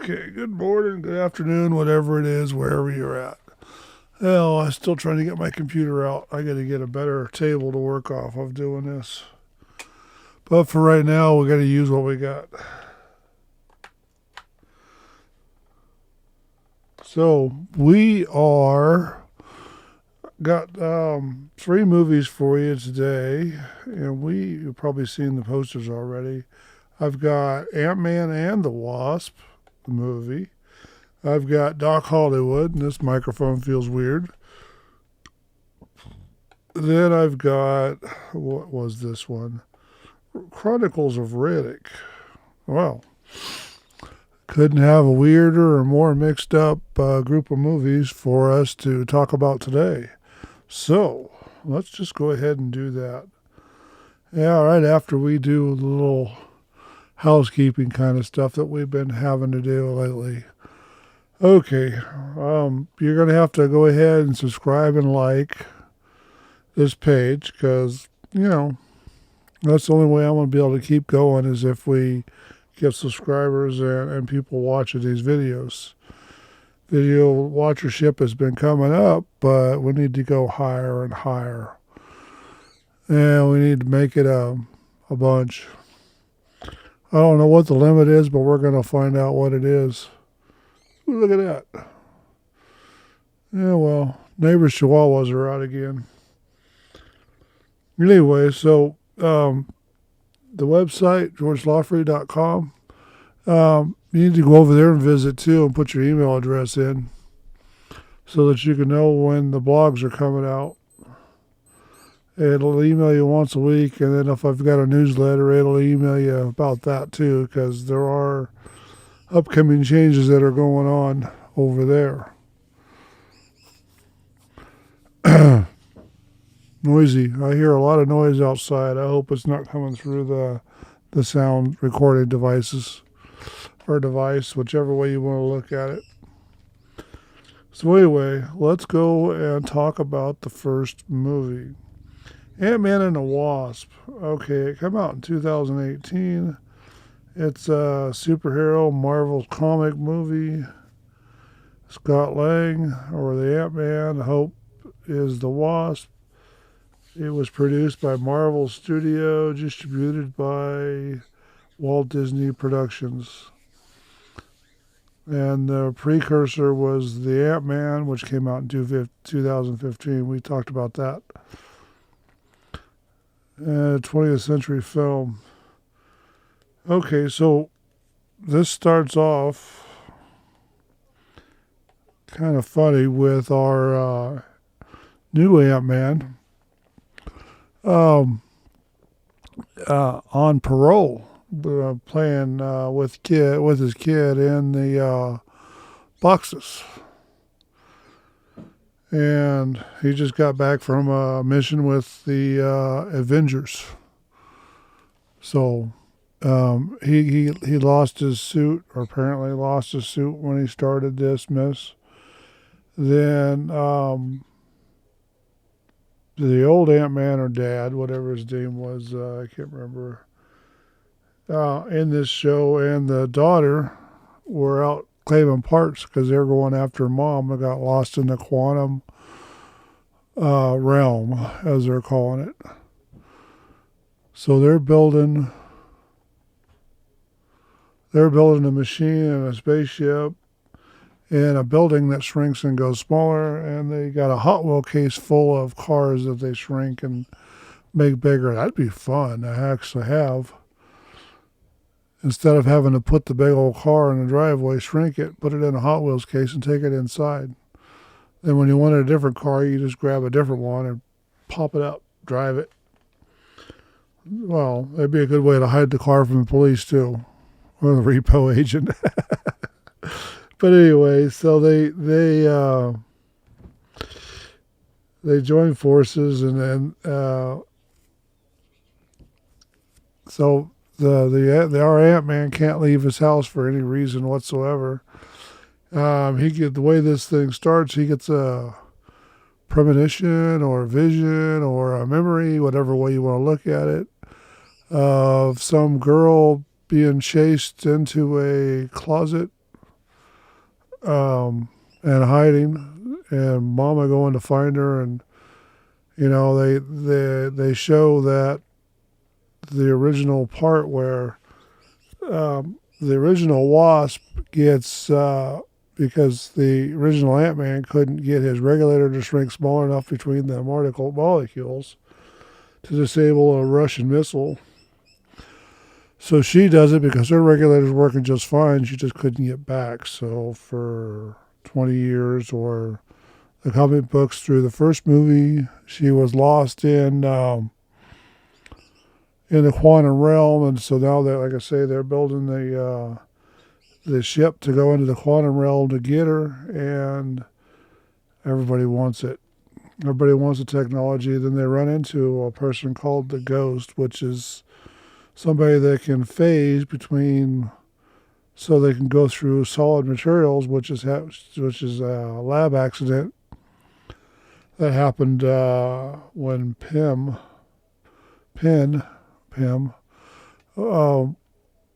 Okay, good morning, good afternoon, whatever it is, wherever you're at. Hell, I'm still trying to get my computer out. I got to get a better table to work off of doing this. But for right now, we got to use what we got. So we got 3 movies for you today, and you've probably seen the posters already. I've got Ant-Man and the Wasp, the movie. I've got Doc Hollywood, and this microphone feels weird. Then I've got, what was this one? Chronicles of Riddick. Well, couldn't have a weirder or more mixed up group of movies for us to talk about today. So, let's just go ahead and do that. Yeah, right after we do the little housekeeping kind of stuff that we've been having to do lately. Okay, you're going to have to go ahead and subscribe and like this page because, that's the only way I'm going to be able to keep going is if we get subscribers and people watching these videos. Video watchership has been coming up, but we need to go higher and higher. And we need to make it a bunch. I don't know what the limit is, but we're going to find out what it is. Ooh, look at that. Yeah, well, neighbors' chihuahuas are out again. Anyway, so the website, georgelawfree.com, you need to go over there and visit too and put your email address in so that you can know when the blogs are coming out. It'll email you once a week, and then if I've got a newsletter, it'll email you about that too, because there are upcoming changes that are going on over there. Noisy. I hear a lot of noise outside. I hope it's not coming through the sound recording devices or device, whichever way you want to look at it. So anyway, let's go and talk about the first movie. Ant-Man and the Wasp. Okay, it came out in 2018. It's a superhero Marvel comic movie. Scott Lang, or the Ant-Man. Hope is the Wasp. It was produced by Marvel Studio, distributed by Walt Disney Productions. And the precursor was the Ant-Man, which came out in 2015. We talked about that. 20th century film. Okay, so this starts off kind of funny with our new Ant-Man on parole, playing with his kid in the boxes. And he just got back from a mission with the Avengers. So he lost his suit, or apparently lost his suit when he started this miss. Then the old Ant-Man or Dad, whatever his name was, I can't remember, in this show, and the daughter were out claiming parts because they're going after Mom and got lost in the quantum realm, as they're calling it. So they're building a machine and a spaceship in a building that shrinks and goes smaller, and they got a Hot Wheel case full of cars that they shrink and make bigger. That'd be fun to actually have. Instead of having to put the big old car in the driveway, shrink it, put it in a Hot Wheels case, and take it inside. Then when you wanted a different car, you just grab a different one and pop it up, drive it. Well, it'd be a good way to hide the car from the police, too, or the repo agent. But anyway, so they join forces, and then so our Ant-Man can't leave his house for any reason whatsoever. The way this thing starts, he gets a premonition or a vision or a memory, whatever way you want to look at it, of some girl being chased into a closet and hiding, and Mama going to find her, and they show that the original part where the original Wasp gets because the original Ant-Man couldn't get his regulator to shrink small enough between the molecules to disable a Russian missile. So she does it because her regulator's working just fine. She just couldn't get back. So for 20 years, or the comic books through the first movie, she was lost in the quantum realm, and so now they're, like I say, they're building the ship to go into the quantum realm to get her, and everybody wants it. Everybody wants the technology. Then they run into a person called the Ghost, which is somebody that can phase between, so they can go through solid materials, which is a lab accident that happened when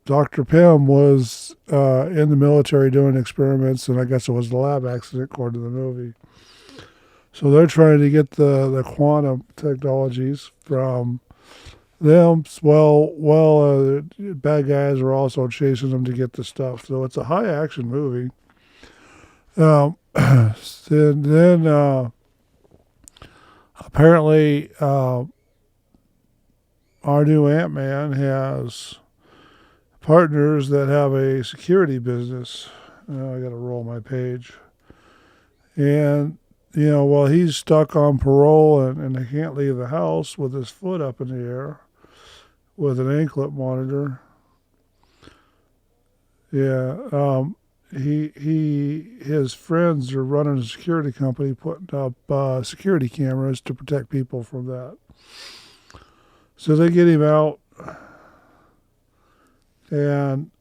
Dr. Pym was in the military doing experiments, and I guess it was a lab accident according to the movie. So they're trying to get the quantum technologies from them. Bad guys are also chasing them to get the stuff. So it's a high action movie. Then apparently our new Ant-Man has partners that have a security business. I got to roll my page. And, while he's stuck on parole and he can't leave the house with his foot up in the air with an anklet monitor. Yeah, his friends are running a security company, putting up security cameras to protect people from that. So they get him out, and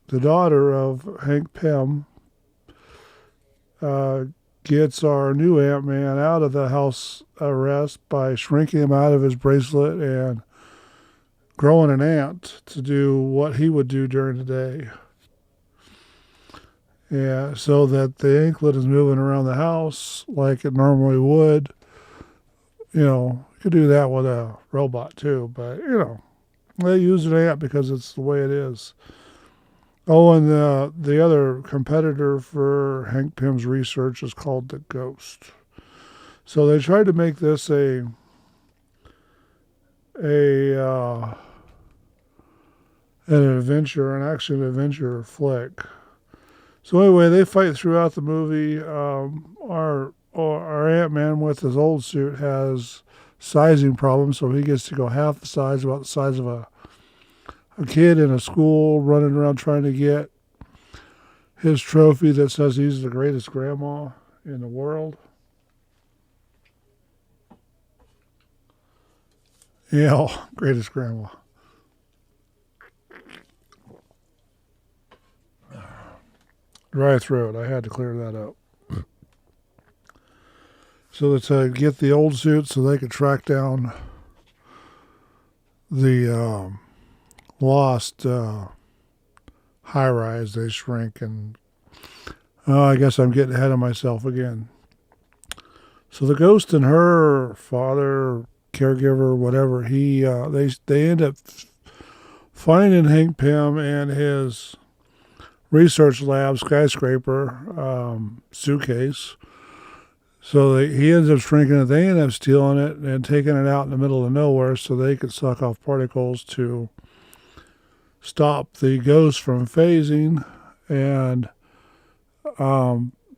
the daughter of Hank Pym gets our new Ant-Man out of the house arrest by shrinking him out of his bracelet and growing an ant to do what he would do during the day. Yeah, so that the anklet is moving around the house like it normally would. You could do that with a robot too, but, they use an ant because it's the way it is. Oh, and the other competitor for Hank Pym's research is called the Ghost. So they tried to make this an adventure, an action-adventure flick. So anyway, they fight throughout the movie. Our Ant-Man with his old suit has sizing problems, so he gets to go half the size, about the size of a kid in a school running around trying to get his trophy that says he's the greatest grandma in the world. Yeah, greatest grandma. Dry throat. I had to clear that up. So to get the old suit so they could track down the lost high-rise they shrink, and I guess I'm getting ahead of myself again. So the Ghost and her father, caregiver, whatever, they end up finding Hank Pym and his research lab skyscraper suitcase. So he ends up shrinking it. They end up stealing it and taking it out in the middle of nowhere so they could suck off particles to stop the Ghost from phasing. And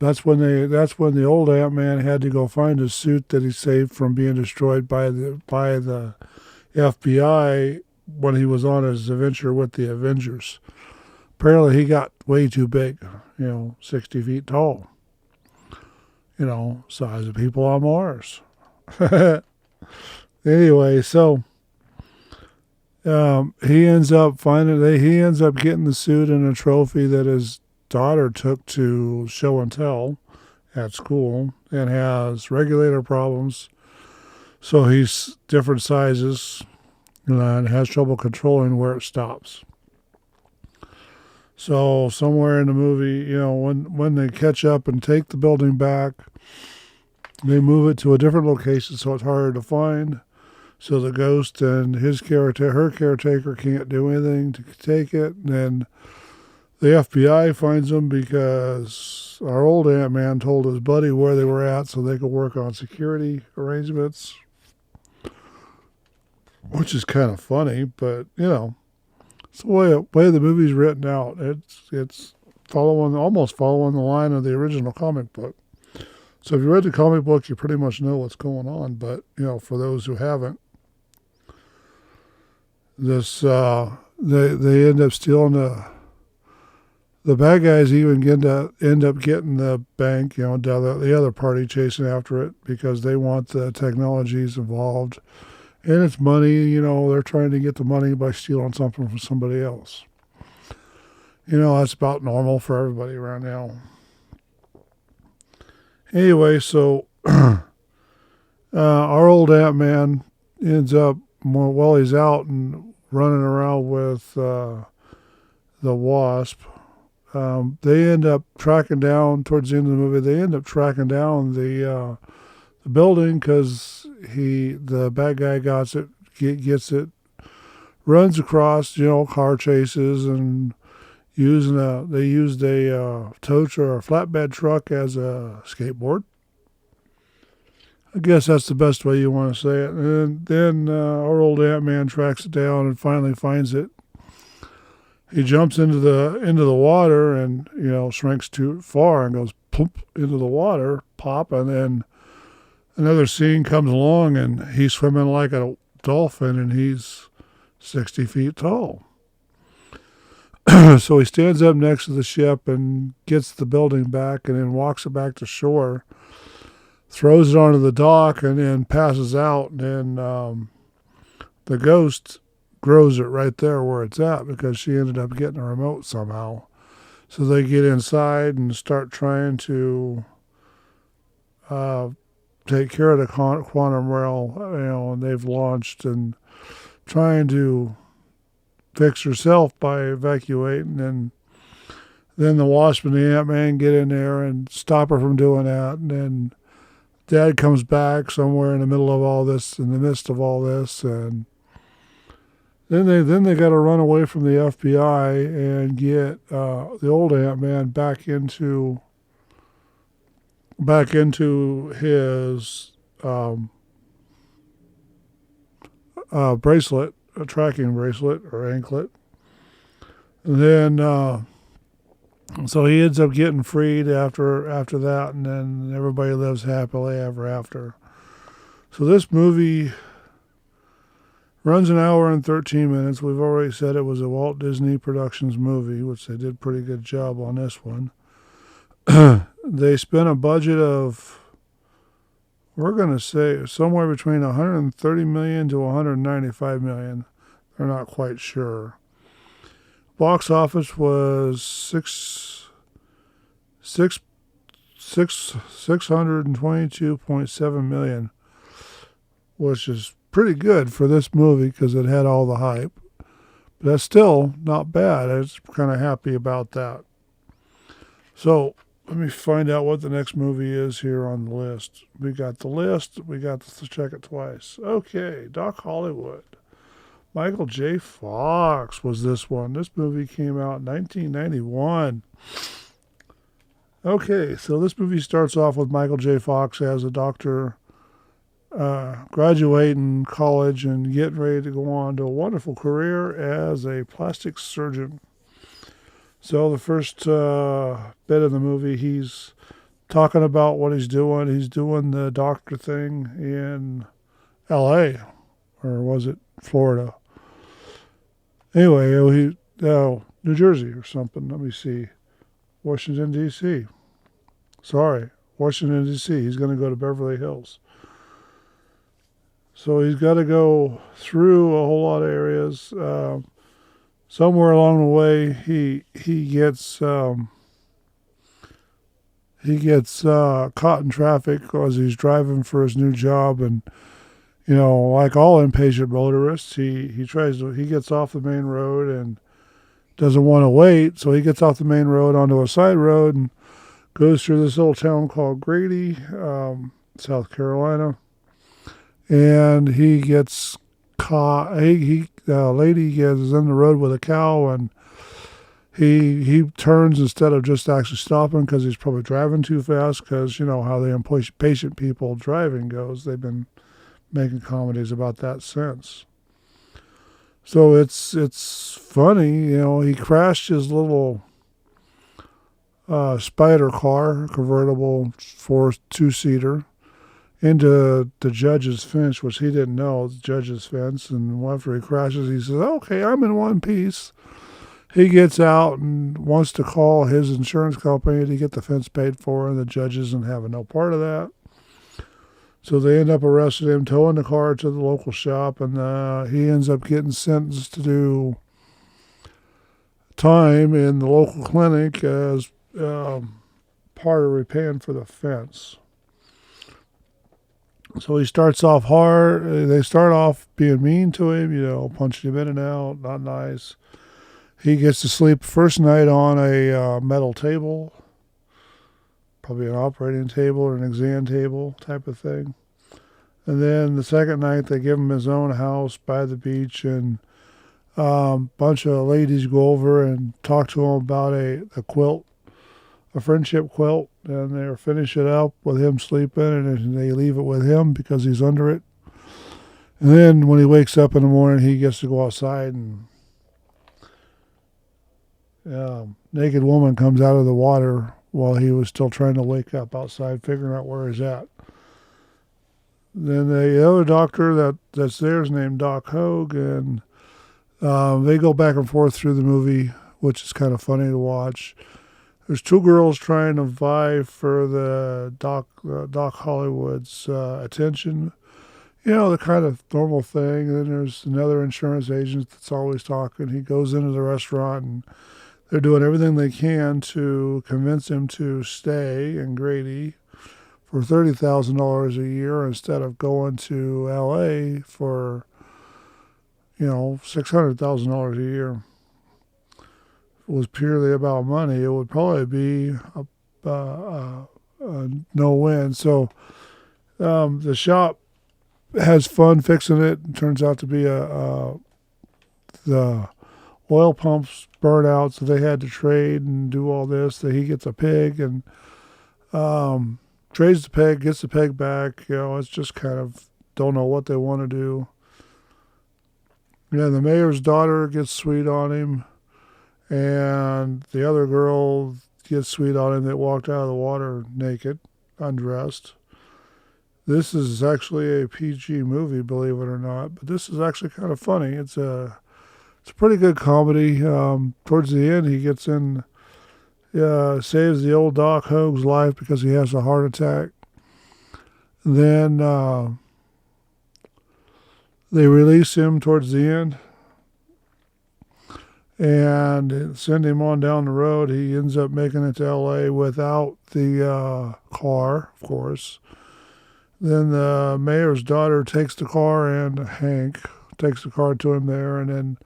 that's when the old Ant-Man had to go find his suit that he saved from being destroyed by the FBI when he was on his adventure with the Avengers. Apparently he got way too big, 60 feet tall. Size of people on Mars. Anyway, so he ends up getting the suit and a trophy that his daughter took to show and tell at school, and has regulator problems. So he's different sizes. and has trouble controlling where it stops. So somewhere in the movie, when they catch up and take the building back, they move it to a different location so it's harder to find. So the ghost and her caretaker can't do anything to take it. And then the FBI finds them because our old Ant-Man told his buddy where they were at so they could work on security arrangements, which is kind of funny, but, it's the way the movie's written out. It's almost following the line of the original comic book. So if you read the comic book, you pretty much know what's going on. But, for those who haven't, they end up stealing the bad guys even end up getting the bank, the other party chasing after it because they want the technologies involved. And it's money, they're trying to get the money by stealing something from somebody else. That's about normal for everybody around now. Anyway, so our old Ant-Man ends up, while he's out and running around with the Wasp, they end up tracking down, towards the end of the movie, they end up tracking down the building because the bad guy gets it, runs across, car chases, and they used a tow truck or a flatbed truck as a skateboard. I guess that's the best way you want to say it. And then our old Ant-Man tracks it down and finally finds it. He jumps into the water and shrinks too far and goes plump into the water, pop, and then another scene comes along and he's swimming like a dolphin and he's 60 feet tall. So he stands up next to the ship and gets the building back and then walks it back to shore, throws it onto the dock, and then passes out. And the ghost grows it right there where it's at because she ended up getting a remote somehow. So they get inside and start trying to take care of the quantum realm, and they've launched and trying to fix herself by evacuating, and then the Wasp and the Ant-Man get in there and stop her from doing that, and then Dad comes back somewhere in the middle of all this, in the midst of all this, and then they got to run away from the FBI and get the old Ant-Man back into his bracelet, a tracking bracelet or anklet. And then so he ends up getting freed after that, and then everybody lives happily ever after. So this movie runs an hour and 13 minutes. We've already said it was a Walt Disney Productions movie, which they did a pretty good job on this one. They spent a budget of, we're going to say, somewhere between $130 million to $195 million. They're not quite sure. Box office was $622.7 million, which is pretty good for this movie because it had all the hype. But that's still not bad. I was kind of happy about that. So let me find out what the next movie is here on the list. We got the list. We got to check it twice. Okay, Doc Hollywood. Michael J. Fox was this one. This movie came out in 1991. Okay, so this movie starts off with Michael J. Fox as a doctor graduating college and getting ready to go on to a wonderful career as a plastic surgeon. So the first bit of the movie, he's talking about what he's doing. He's doing the doctor thing in L.A., or was it Florida? Anyway, New Jersey or something. Let me see. Washington, D.C. Sorry, Washington, D.C. He's going to go to Beverly Hills. So he's got to go through a whole lot of areas. Somewhere along the way, he gets caught in traffic as he's driving for his new job, and like all impatient motorists, he gets off the main road and doesn't want to wait, so he gets off the main road onto a side road and goes through this little town called Grady, South Carolina, and he gets caught. A lady is in the road with a cow, and he turns instead of just actually stopping because he's probably driving too fast. Because you know how the impatient people driving goes. They've been making comedies about that since. So it's funny, he crashed his little spider car, convertible two-seater, into the judge's fence, which he didn't know, the judge's fence. And after he crashes, he says, okay, I'm in one piece. He gets out and wants to call his insurance company to get the fence paid for, and the judge isn't having no part of that. So they end up arresting him, towing the car to the local shop, and he ends up getting sentenced to do time in the local clinic as part of repaying for the fence. So he starts off hard. They start off being mean to him, punching him in and out, not nice. He gets to sleep first night on a metal table, probably an operating table or an exam table type of thing. And then the second night they give him his own house by the beach, and a bunch of ladies go over and talk to him about a quilt, a friendship quilt, and they finish it up with him sleeping, and they leave it with him because he's under it. And then when he wakes up in the morning, he gets to go outside, and naked woman comes out of the water while he was still trying to wake up outside, figuring out where he's at. Then the other doctor that's there is named Doc Hogue, and they go back and forth through the movie, which is kind of funny to watch. There's two girls trying to vie for the Doc Hollywood's attention. The kind of normal thing. And then there's another insurance agent that's always talking. He goes into the restaurant, and they're doing everything they can to convince him to stay in Grady for $30,000 a year instead of going to L.A. for, $600,000 a year. If it was purely about money, it would probably be a no-win. So the shop has fun fixing it. It turns out to be the oil pumps burn out, so they had to trade and do all this. That he gets a pig and trades the pig, gets the pig back. It's just kind of don't know what they want to do. The mayor's daughter gets sweet on him, and the other girl gets sweet on him that walked out of the water naked, undressed. This is actually a PG movie, believe it or not, but this is actually kind of funny. It's a pretty good comedy. Towards the end, he gets in, saves the old Doc Hogue's life because he has a heart attack. Then they release him towards the end and send him on down the road. He ends up making it to L.A. without the car, of course. Then the mayor's daughter takes the car, and Hank takes the car to him there, and then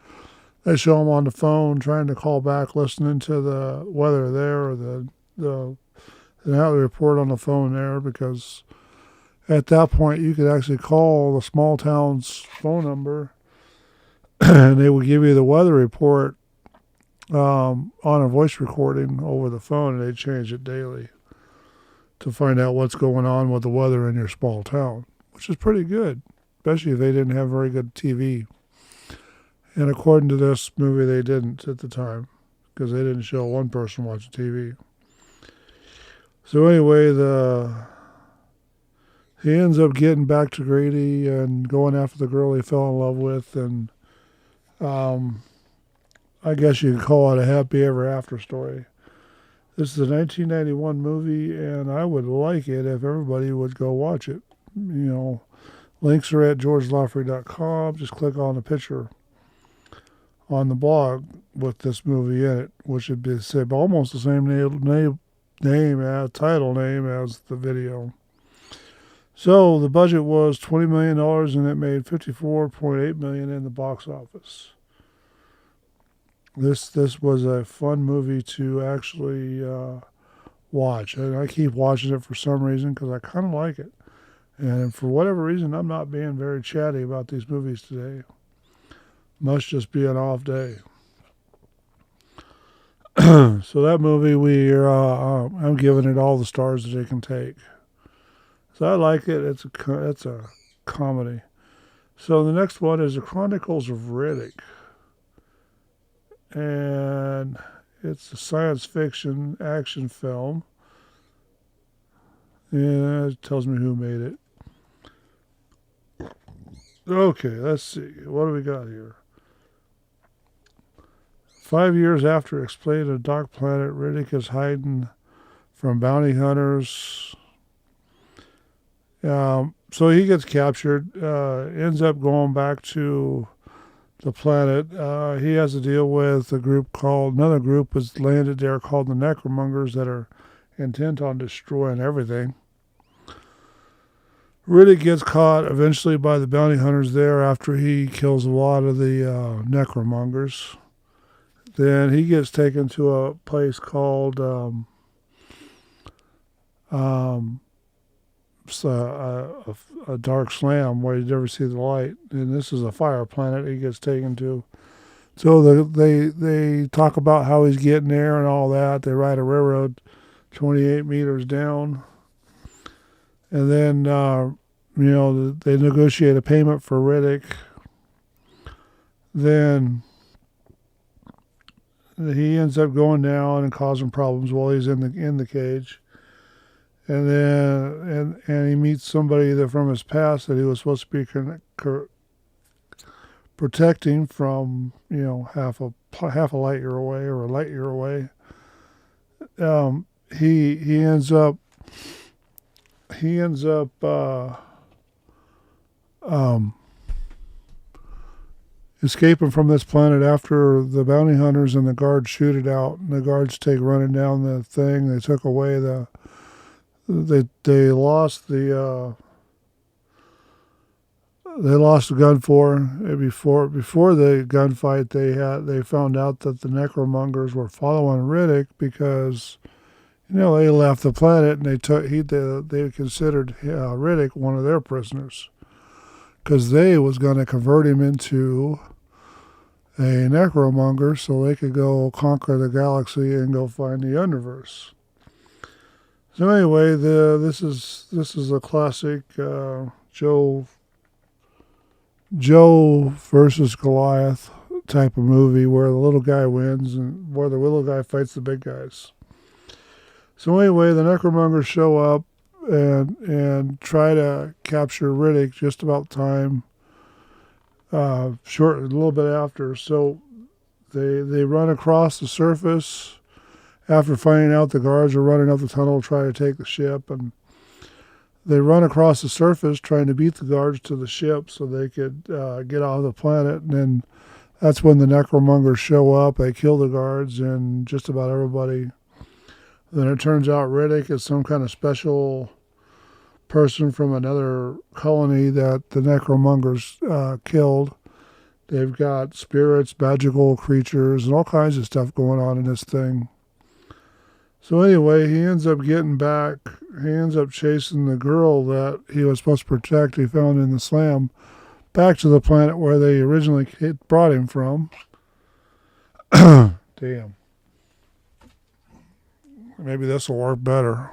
they show him on the phone trying to call back, listening to the weather there, or the report on the phone there, because at that point you could actually call the small town's phone number and they would give you the weather report on a voice recording over the phone, and they'd change it daily to find out what's going on with the weather in your small town, which is pretty good, especially if they didn't have very good TV. And according to this movie, they didn't at the time, because they didn't show one person watching TV. So anyway, he ends up getting back to Grady and going after the girl he fell in love with, and I guess you could call it a happy ever after story. This is a 1991 movie, and I would like it if everybody would go watch it. Links are at georgelawfrey.com. Just click on the picture on the blog with this movie in it, which would be almost the same title name as the video. So the budget was $20 million and it made $54.8 million in the box office. This was a fun movie to actually watch. And I keep watching it for some reason because I kind of like it. And for whatever reason, I'm not being very chatty about these movies today. Must just be an off day. So that movie, I'm giving it all the stars that it can take. So I like it. It's a comedy. So the next one is the Chronicles of Riddick, and it's a science fiction action film. And it tells me who made it. Okay, let's see. What do we got here? 5 years after exploding a dark planet, Riddick is hiding from bounty hunters. So he gets captured, ends up going back to the planet. He has to deal with another group was landed there called the Necromongers that are intent on destroying everything. Riddick gets caught eventually by the bounty hunters there after he kills a lot of the Necromongers. Then he gets taken to a place called a dark slam where you never see the light. And this is a fire planet he gets taken to. So they talk about how he's getting there and all that. They ride a railroad 28 meters down. And then, they negotiate a payment for Riddick. Then he ends up going down and causing problems while he's in the cage. And then and he meets somebody that from his past that he was supposed to be protecting from half a light year away or a light year away. He ends up escaping from this planet after the bounty hunters and the guards shoot it out, and the guards take running down the thing. They took away they lost the gun before the gunfight. They found out that the Necromongers were following Riddick because they left the planet and they considered Riddick one of their prisoners because they was going to convert him into a Necromonger so they could go conquer the galaxy and go find the universe. So anyway, this is a classic Joe versus Goliath type of movie where the little guy wins and where the little guy fights the big guys. So anyway, the Necromongers show up and try to capture Riddick just about time. A little bit after. So they run across the surface after finding out the guards are running up the tunnel to try to take the ship, and they run across the surface trying to beat the guards to the ship so they could get off the planet. And then that's when the Necromongers show up. They kill the guards and just about everybody. Then it turns out Riddick is some kind of special person from another colony that the Necromongers killed. They've got spirits, magical creatures, and all kinds of stuff going on in this thing. So anyway, he ends up getting back. He ends up chasing the girl that he was supposed to protect, he found in the slam, back to the planet where they originally brought him from. Damn. Maybe this will work better.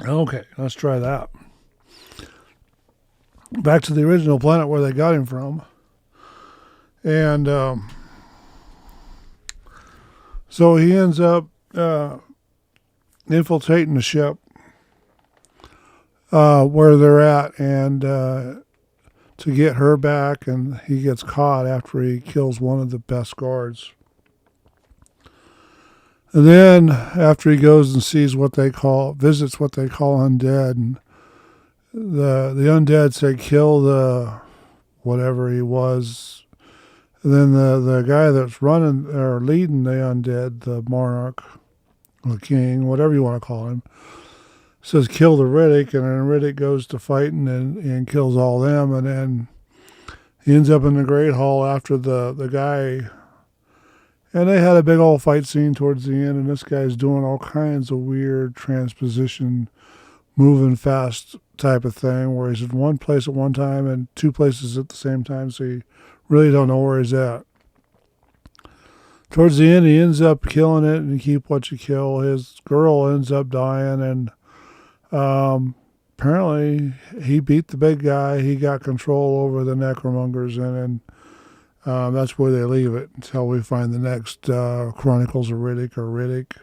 Okay, let's try that. Back to the original planet where they got him from. And so he ends up infiltrating the ship where they're at and to get her back, and he gets caught after he kills one of the best guards. And then after he goes and visits what they call undead, and the undead say kill the whatever he was. then the guy that's running or leading the undead, the monarch, the king, whatever you want to call him, says kill the Riddick, and then Riddick goes to fighting and kills all them, and then he ends up in the Great Hall after the guy. And they had a big old fight scene towards the end, and this guy's doing all kinds of weird transposition, moving fast type of thing, where he's in one place at one time and two places at the same time, so you really don't know where he's at. Towards the end, he ends up killing it, and you keep what you kill. His girl ends up dying, and apparently he beat the big guy. He got control over the Necromongers, and that's where they leave it until we find the next Chronicles of Riddick.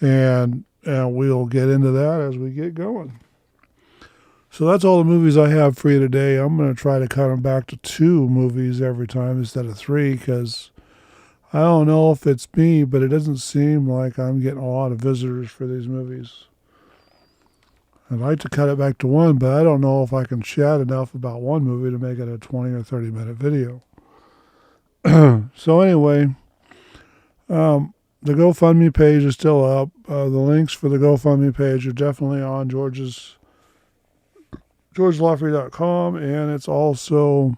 And we'll get into that as we get going. So that's all the movies I have for you today. I'm going to try to cut them back to 2 movies every time instead of 3, because I don't know if it's me, but it doesn't seem like I'm getting a lot of visitors for these movies. I'd like to cut it back to 1, but I don't know if I can chat enough about one movie to make it a 20 or 30 minute video. So anyway, the GoFundMe page is still up. The links for the GoFundMe page are definitely on GeorgeLawfrey.com, and it's also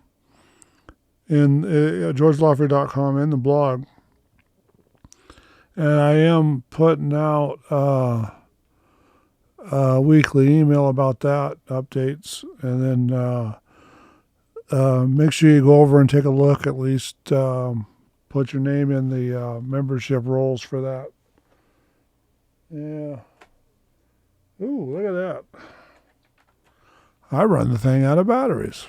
in GeorgeLawfrey.com in the blog. And I am putting out a weekly email about that, updates, and then make sure you go over and take a look, at least put your name in the membership rolls for that. Yeah. Ooh, look at that. I run the thing out of batteries.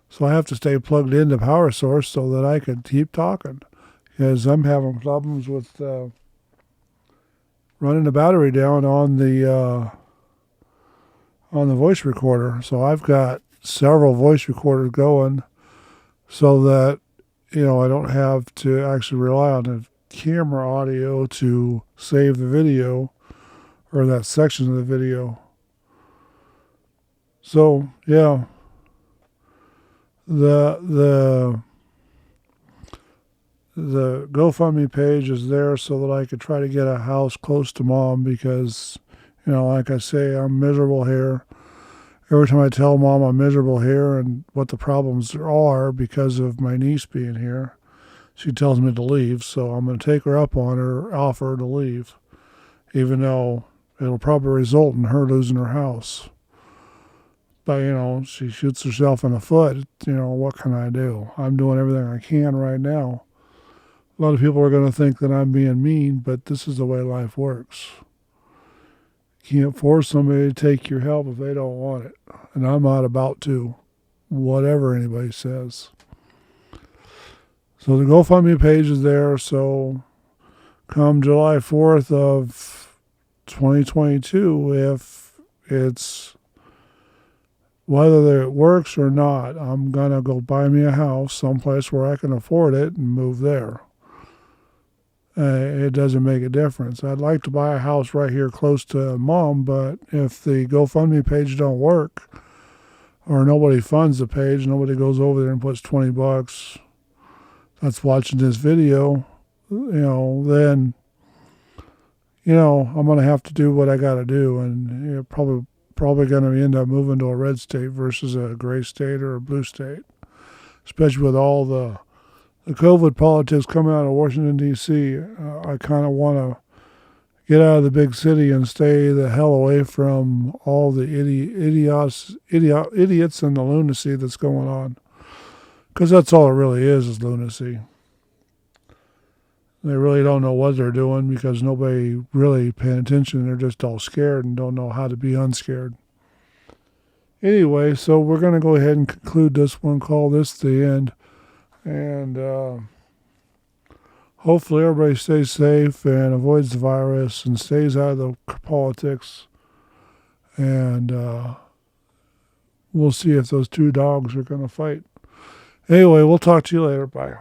So I have to stay plugged into power source so that I can keep talking, because I'm having problems with running the battery down on the voice recorder. So I've got several voice recorders going so that, I don't have to actually rely on the camera audio to save the video or that section of the video. So, yeah, the GoFundMe page is there so that I could try to get a house close to Mom, because, like I say, I'm miserable here. Every time I tell Mom I'm miserable here and what the problems are because of my niece being here, she tells me to leave. So I'm going to take her up on her offer to leave, even though it'll probably result in her losing her house. But, she shoots herself in the foot. What can I do? I'm doing everything I can right now. A lot of people are going to think that I'm being mean, but this is the way life works. You can't force somebody to take your help if they don't want it. And I'm not about to, whatever anybody says. So the GoFundMe page is there. So come July 4th of 2022, if it's, whether it works or not, I'm going to go buy me a house someplace where I can afford it and move there. It doesn't make a difference. I'd like to buy a house right here close to Mom, but if the GoFundMe page don't work, or nobody funds the page, nobody goes over there and puts $20 that's watching this video, then, I'm going to have to do what I got to do, and probably going to end up moving to a red state versus a gray state or a blue state, especially with all the COVID politics coming out of Washington D.C. I kind of want to get out of the big city and stay the hell away from all the idiots and the lunacy that's going on, because that's all it really is lunacy. They really don't know what they're doing because nobody really paying attention. They're just all scared and don't know how to be unscared. Anyway, so we're going to go ahead and conclude this one, call this the end. And hopefully everybody stays safe and avoids the virus and stays out of the politics. And we'll see if those 2 dogs are going to fight. Anyway, we'll talk to you later. Bye.